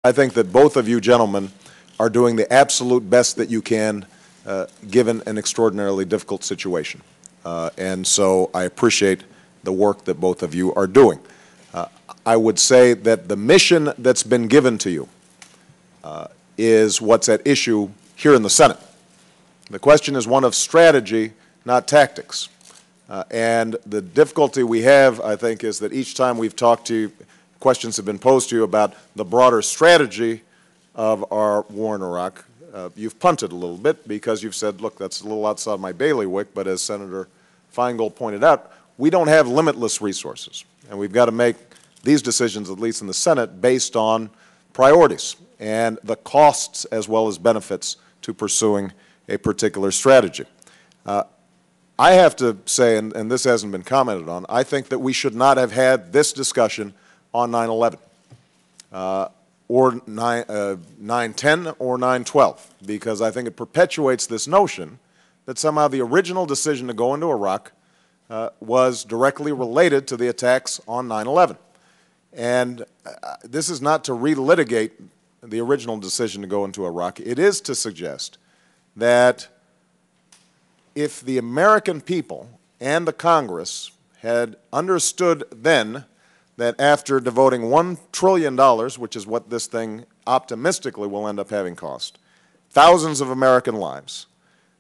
I think that both of you gentlemen are doing the absolute best that you can given an extraordinarily difficult situation. And so I appreciate the work that both of you are doing. I would say that the mission that's been given to you is what's at issue here in the Senate. The question is one of strategy, not tactics. And the difficulty we have, I think, is that each time we've talked to you, questions have been posed to you about the broader strategy of our war in Iraq. You've punted a little bit because you've said, look, that's a little outside my bailiwick, but as Senator Feingold pointed out, we don't have limitless resources. And we've got to make these decisions, at least in the Senate, based on priorities and the costs as well as benefits to pursuing a particular strategy. I have to say, and this hasn't been commented on, I think that we should not have had this discussion on 9/11 or 9/10 or 9/12, because I think it perpetuates this notion that somehow the original decision to go into Iraq was directly related to the attacks on 9/11. And this is not to relitigate the original decision to go into Iraq. It is to suggest that if the American people and the Congress had understood then that after devoting $1 trillion, which is what this thing optimistically will end up having cost, thousands of American lives,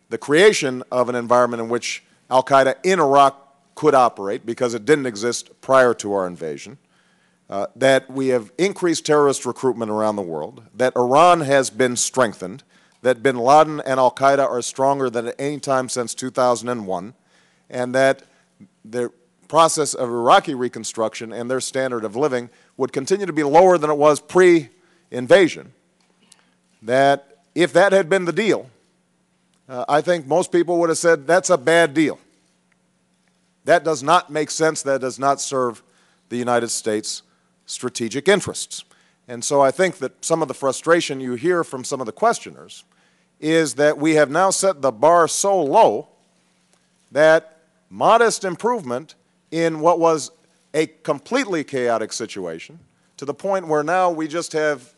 the creation of an environment in which al-Qaeda in Iraq could operate because it didn't exist prior to our invasion, that we have increased terrorist recruitment around the world, that Iran has been strengthened, that bin Laden and al-Qaeda are stronger than at any time since 2001, and that the process of Iraqi reconstruction and their standard of living would continue to be lower than it was pre-invasion, that if that had been the deal, I think most people would have said that's a bad deal. That does not make sense. That does not serve the United States' strategic interests. And so I think that some of the frustration you hear from some of the questioners is that we have now set the bar so low that modest improvement in what was a completely chaotic situation, to the point where now we just have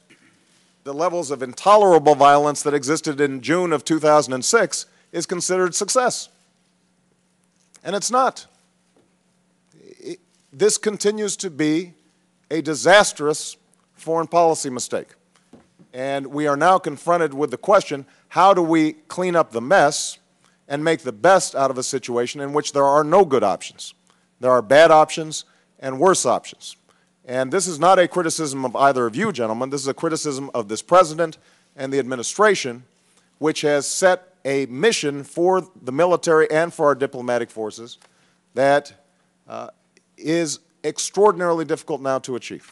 the levels of intolerable violence that existed in June of 2006 is considered success. And it's not. This continues to be a disastrous foreign policy mistake. And we are now confronted with the question, how do we clean up the mess and make the best out of a situation in which there are no good options? There are bad options and worse options. And this is not a criticism of either of you, gentlemen. This is a criticism of this President and the administration, which has set a mission for the military and for our diplomatic forces that is extraordinarily difficult now to achieve.